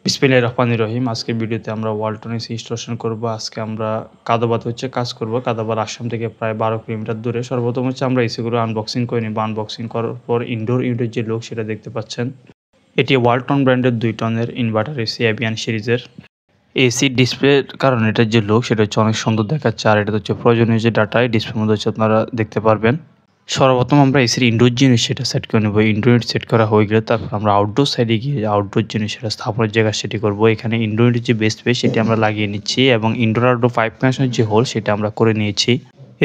বিসমিল্লাহির রহমানির রহিম। আজকের ভিডিওতে আমরা ওয়ালটন এসি ইনস্টলেশন করব। আজকে আমরা কাদোবাদ কাজ করব। কাদোবাদ আসাম থেকে প্রায় ১২ কিলোমিটার দূরে। সর্বপ্রথম আমরা এসিগুলো আনবক্সিং করে নিব। আনবক্সিং করার পর ইনডোর ইউনিটের যে লুক সেটা দেখতে পাচ্ছেন। এটি ওয়ালটন ব্র্যান্ডের ২ টনের ইনভার্টার এসি এভিয়ান সিরিজের। এসি ডিসপ্লের কারণে এটার যে লুক সেটা অনেক সুন্দর দেখাচ্ছে। আর এটা প্রয়োজনীয় যে ডাটা ডিসপ্লের মধ্যে আপনারা দেখতে পারবেন। সর্বপ্রথম আমরা এসির ইনডোর জিনিস সেটা সেট করে নেব। ইনডোর ইউনিট সেট করা হয়ে গেলে তারপর আমরা আউটডোর সাইডে গিয়ে আউটডোর জিনিস সেটা স্থাপনের জায়গা সেটি করব। এখানে ইনডোর ইউনিটের যে বেস পেজ সেটি আমরা লাগিয়ে নিচ্ছি এবং ইনডোর আউটডোর পাইপ কানেকশনের যে হোল সেটা আমরা করে নিয়েছি।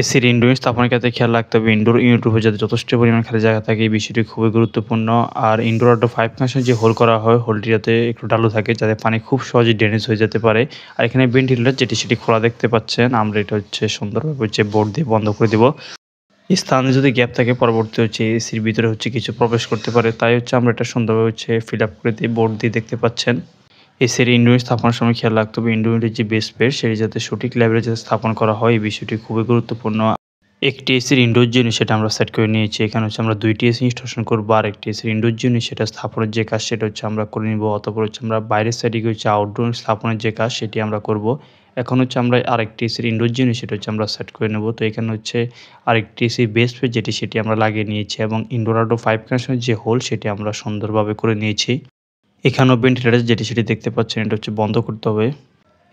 এসির ইনডোর ইউনিট স্থাপনের ক্ষেত্রে খেয়াল রাখতে হবে ইনডোর ইউনিটের উপর যাতে যথেষ্ট পরিমাণ খালি জায়গা থাকে, এই বিষয়টি খুবই গুরুত্বপূর্ণ। আর ইনডোর আউটডোর পাইপ কানেকশন যে হোল করা হয় হোলটি যাতে একটু ঢালু থাকে, যাতে পানি খুব সহজে ড্রেনেজ হয়ে যেতে পারে। আর এখানে ভেন্টিলেটর যেটি সেটি খোলা দেখতে পাচ্ছেন। আমরা এটা সুন্দরভাবে বোর্ড দিয়ে বন্ধ করে দেবো। স্থানে যদি গ্যাপ থাকে পরবর্তী এসির ভিতরে কিছু প্রবেশ করতে পারে, তাই আমরা এটা সুন্দরভাবে ফিল আপ করে দিয়ে বোর্ড দিয়ে দেখতে পাচ্ছেন। এসির ইনডোর স্থাপনের সময় খেয়াল রাখতে হবে ইনডোর ইউনিটের যে বেস প্লেট সেটি যাতে সঠিক লেভেলে স্থাপন করা হয়, এই বিষয়টি খুবই গুরুত্বপূর্ণ। একটি এসির ইনডোর জিনিস সেটা আমরা সেট করে নিয়েছি। এখানে আমরা ২টি এসি ইনস্টলেশন করবো। আর একটি এসির ইনডোর জিনিস সেটা স্থাপনের যে কাজ সেটা আমরা করে নিব। অতঃপর আমরা বাইরের সাইডে গিয়ে আউটডোর স্থাপনের যে কাজ সেটি আমরা করব। এখন আমরা আরেকটি এসির ইনডোর জিনিস সেটা আমরা সেট করে নেব। তো এখানে আরেকটি এসির বেস প্লেট সেটি আমরা লাগিয়ে নিয়েছি এবং ইনডোর আউটডোর পাইপ কানেকশনের যে হোল সেটি আমরা সুন্দরভাবে করে নিয়েছি। এখানেও ভেন্টিলেটর যেটি সেটি দেখতে পাচ্ছেন, এটা বন্ধ করতে হবে।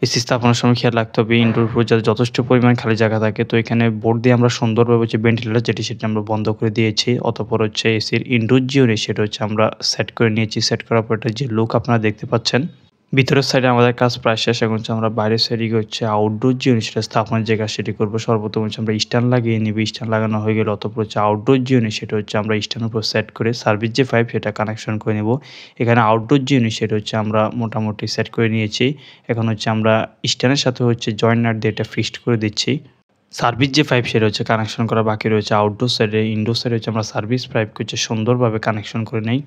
এসি স্থাপনের সময় খেয়াল রাখতে হবে ইনডোর উপর যাতে যথেষ্ট পরিমাণ খালি জায়গা থাকে। তো এখানে বোর্ড দিয়ে আমরা সুন্দরভাবে ভেন্টিলেটর যেটি সেটি আমরা বন্ধ করে দিয়েছি। অতঃপর এসির ইনডোর যে ইউনিট সেটা আমরা সেট করে নিয়েছি। সেট করার পর এটার যে লুক আপনারা দেখতে পাচ্ছেন। ভিতরের সাইডে আমাদের কাজ প্রায় শেষ। এখন আমরা বাইরের সাইডে গিয়ে আউটডোর যে ইউনিট সেটা স্থাপনের যে কাজ সেটি করবো। সর্বপ্রথম আমরা স্ট্যান্ড লাগিয়ে নিব। স্ট্যান্ড লাগানো হয়ে গেলে অতঃপর আউটডোর যে ইউনিট সেটা আমরা স্ট্যান্ডের উপর সেট করে সার্ভিস যে পাইপ সেটা কানেকশন করে নেব। এখানে আউটডোর যে ইউনিট সেটা আমরা মোটামুটি সেট করে নিয়েছি। এখন আমরা স্ট্যান্ডের সাথে জয়েন্ট নাট দিয়ে এটা ফিক্সড করে দিচ্ছি। সার্ভিস যে পাইপ সেটা কানেকশন করা বাকি রয়েছে আউটডোর সাইডে। ইনডোর সাইডে আমরা সার্ভিস পাইপকে সুন্দরভাবে কানেকশন করে নেই।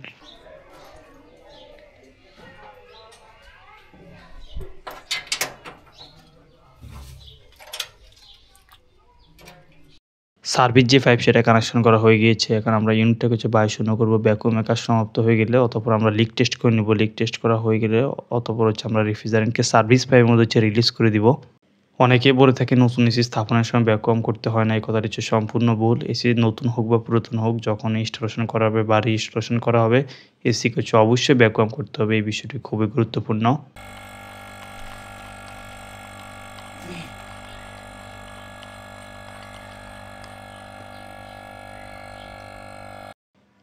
সার্ভিস যে পাইপ সেটা কানেকশন করা হয়ে গিয়েছে। এখন আমরা ইউনিটটাকে বায়ু শূন্য করব। ভ্যাকুয়ামের কাজ সমাপ্ত হয়ে গেলে অতঃপর আমরা লিক টেস্ট করে নেব। লিক টেস্ট করা হয়ে গেলে অতঃপর আমরা রেফ্রিজারেন্টকে সার্ভিস পাইপের মধ্যে রিলিজ করে দিব। অনেকেই বলে থাকে নতুন এসি স্থাপনের সময় ভ্যাকুয়াম করতে হয় না। এই কথাটি সম্পূর্ণ ভুল। এসি নতুন হোক বা পুরাতন হোক, যখন ইনস্টলেশন করা হবে বা রিইনস্টলেশন করা হবে এসিকে অবশ্যই ভ্যাকুয়াম করতে হবে। এই বিষয়টি খুবই গুরুত্বপূর্ণ।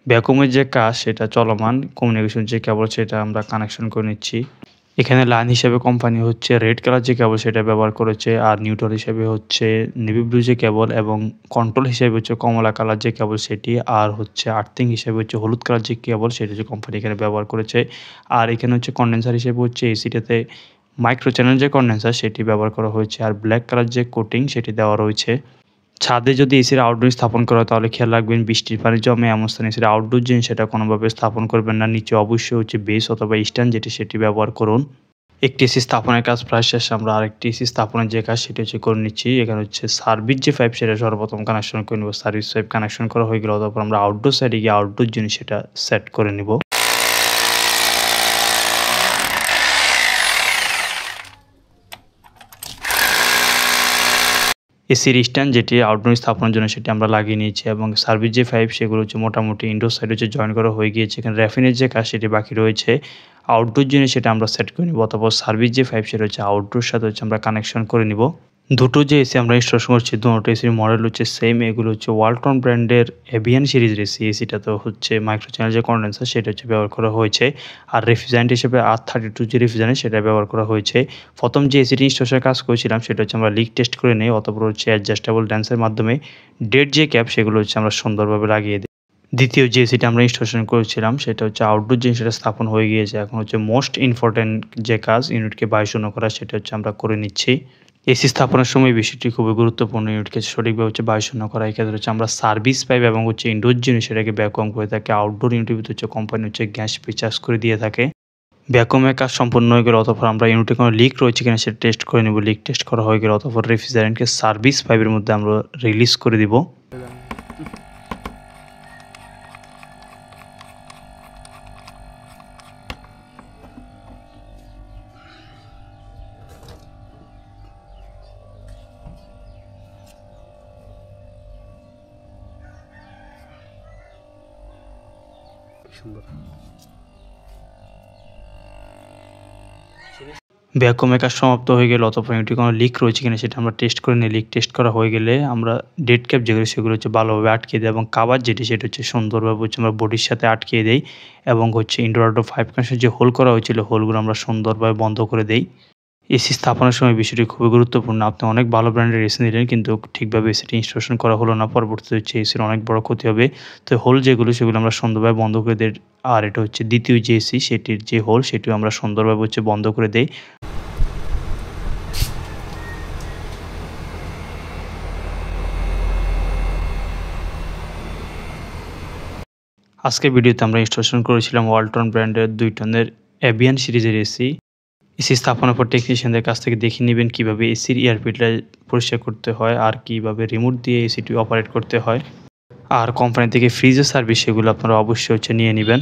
ভ্যাকুয়ামের যে কাজ সেটা চলমান। কমিউনিকেশন যে কেবল সেটা আমরা কানেকশন করে নিচ্ছি। এখানে লাইন হিসেবে কোম্পানি রেড কালার যে কেবল সেটা ব্যবহার করেছে। আর নিউট্রাল হিসেবে নেভি ব্লু যে কেবল এবং কন্ট্রোল হিসেবে কমলা কালার যে কেবল সেটি। আর আর্থিং হিসেবে হলুদ কালার যে কেবল সেটা কোম্পানি এখানে ব্যবহার করেছে। আর এখানে কন্ডেন্সার হিসেবে এসিটাতে মাইক্রো চ্যানেল যে কন্ডেন্সার সেটি ব্যবহার করা হয়েছে। আর ব্ল্যাক কালার যে কোটিং সেটি দেওয়া রয়েছে। ছাদে যদি এসির আউটডোর স্থাপন করা হয় তাহলে খেয়াল রাখবেন বৃষ্টির পানি জমে এমন স্থানে এসির আউটডোর জিনিস সেটা কোনোভাবে স্থাপন করবেন না। নিচে অবশ্যই বেস অথবা স্ট্যান্ড যেটি সেটি ব্যবহার করুন। একটি এসি স্থাপনের কাজ প্রায় শেষ। আমরা আরেকটি এসি স্থাপনের যে কাজ সেটি করে নিচ্ছি। এখানে সার্ভিস যে পাইপ সেটা সর্বপ্রথম কানেকশন করে নেব। সার্ভিস পাইপ কানেকশন করা হয়ে গেলে তারপর আমরা আউটডোর সাইডে গিয়ে আউটডোর জিনিস সেটা সেট করে নেব। এসির স্ট্যান্ড যেটি আউটডোর স্থাপনের জন্য সেটি আমরা লাগিয়ে নিয়েছি এবং সার্ভিস যে পাইপ সেগুলো মোটামুটি ইনডোর সাইডে জয়েন করা হয়ে গিয়েছে। এখানে র্যাফিনের যে কাজ সেটি বাকি রয়েছে। আউটডোর জিনিস সেটা আমরা সেট করে নিব। অথবা সার্ভিস যে পাইপ সেটা আউটডোর সাথে আমরা কানেকশন করে নিব। দুটো যে এসি আমরা ইনস্টলেশন করছি দুটো এসির মডেল সেম। এগুলো ওয়ালটন ব্র্যান্ডের এভিয়ান সিরিজের এসি। এসিটা তো মাইক্রো চ্যানেল যে কন্ডেন্সার সেটা ব্যবহার করা হয়েছে। আর রেফ্রিজারেন্ট হিসেবে R32 যে রেফ্রিজারেন্ট সেটা ব্যবহার করা হয়েছে। প্রথম যে এসিটি ইনস্টলেশনের কাজ করেছিলাম সেটা আমরা লিক টেস্ট করে নেই। অতঃপর অ্যাডজাস্টেবল ড্যান্সের মাধ্যমে ডেড যে ক্যাপ সেগুলো আমরা সুন্দরভাবে লাগিয়ে দিই। দ্বিতীয় যে এসিটা আমরা ইনস্টলেশন করেছিলাম সেটা আউটডোর জিনিস সেটা স্থাপন হয়ে গিয়েছে। এখন মোস্ট ইম্পর্ট্যান্ট যে কাজ ইউনিটকে বায়ু শূন্য করা সেটা আমরা করে নিচ্ছি। এসি স্থাপনের সময় বিষয়টি খুবই গুরুত্বপূর্ণ। ইউনিটকে সঠিকভাবে বায়ু শূন্য করা। এক্ষেত্রে আমরা সার্ভিস পাইপ এবং ইনডোর জিনিস সেটাকে ভ্যাকুয়াম করে থাকে। আউটডোর ইউনিটের ভিতরে কোম্পানি গ্যাস রিচার্জ করে দিয়ে থাকে। ভ্যাকুয়ামের কাজ সম্পূর্ণ হয়ে গেলে অতঃপর আমরা ইউনিটে কোনো লিক রয়েছে কিনা সেটা টেস্ট করে নেব। লিক টেস্ট করা হয়ে গেলে অতঃপর রেফ্রিজারেন্টকে সার্ভিস পাইপের মধ্যে আমরা রিলিজ করে দিব। সুন্দর। ভ্যাকুয়ামের কাজ সমাপ্ত হয়ে গেলে অথবা এটি কোনো লিক রয়েছে কিনা সেটা আমরা টেস্ট করে নিই। লিক টেস্ট করা হয়ে গেলে আমরা ডেড ক্যাপ যেগুলো সেগুলো হচ্ছে ভালোভাবে আটকে দিই এবং কাভার যেটি সেটা হচ্ছে সুন্দরভাবে হচ্ছে আমরা বডির সাথে আটকিয়ে দেই এবং হচ্ছে ইনডোর আউটডোর 5 কানেকশন যে হোল করা হয়েছিল হোলগুলো আমরা সুন্দরভাবে বন্ধ করে দেই। এসি স্থাপনের সময় বিষয়টি খুবই গুরুত্বপূর্ণ। আপনি অনেক ভালো ব্র্যান্ডের এসি নিলেন কিন্তু ঠিকভাবে এসিটি ইনস্টলেশন করা হলো না। পরবর্তীতে হচ্ছে এসির অনেক বড় ক্ষতি হবে। তো হোল যেগুলো সেগুলো আমরা সুন্দরভাবে বন্ধ করে দেই। আর এটা হচ্ছে দ্বিতীয় যে এসি সেটির যে হোল সেটিও আমরা সুন্দরভাবে হচ্ছে বন্ধ করে দেই। আজকের ভিডিওতে আমরা ইনস্টলেশন করেছিলাম ওয়ালটন ব্র্যান্ডের 2 টনের এভিয়ান সিরিজের এসি। এসি স্থাপনের পর টেকনিশিয়ানদের কাছ থেকে দেখে নিবেন কিভাবে এসির এয়ার ফিল্টার পরিষ্কার করতে হয় আর কিভাবে রিমোট দিয়ে এসিটি অপারেট করতে হয়। আর কোম্পানি থেকে ফ্রিজের সার্ভিস সেগুলো আপনারা অবশ্যই হচ্ছে নিয়ে নিবেন।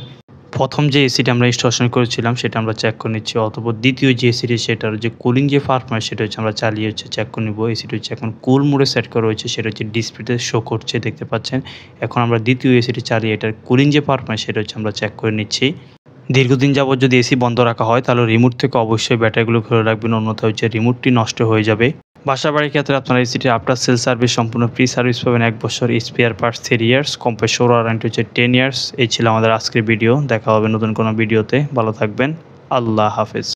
প্রথম যে এসিটি আমরা ইনস্টলেশন করেছিলাম সেটা আমরা চেক করে নিচ্ছি, অথবা দ্বিতীয় যে এসিটি সেটার যে কুলিং যে পারফরম্যান্স সেটা হচ্ছে আমরা চালিয়ে হচ্ছে চেক করে নিব। এসিটি হচ্ছে এখন কুল মোডে সেট করা হয়েছে, সেটা হচ্ছে ডিসপ্লেতে শো করছে দেখতে পাচ্ছেন। এখন আমরা দ্বিতীয় এসিটি চালিয়ে এটার কুলিং যে পারফরম্যান্স সেটা হচ্ছে আমরা চেক করে নিচ্ছি। দীর্ঘদিন যাবত যদি এসি বন্ধ রাখা হয় তাহলে রিমোট থেকে অবশ্যই ব্যাটারিগুলো খুলে রাখবেন, অন্যথায় হচ্ছে রিমোটটি নষ্ট হয়ে যাবে। বাসা বাড়ির ক্ষেত্রে আপনারা এসিটি আফটার সেল সার্ভিস সম্পূর্ণ ফ্রি সার্ভিস পাবেন 1 বছর, spare parts 3 years, compressor warranty হচ্ছে 10 ইয়ার্স। এই ছিল আমাদের আজকের ভিডিও। দেখা হবে নতুন কোনো ভিডিওতে। ভালো থাকবেন। আল্লাহ হাফেজ।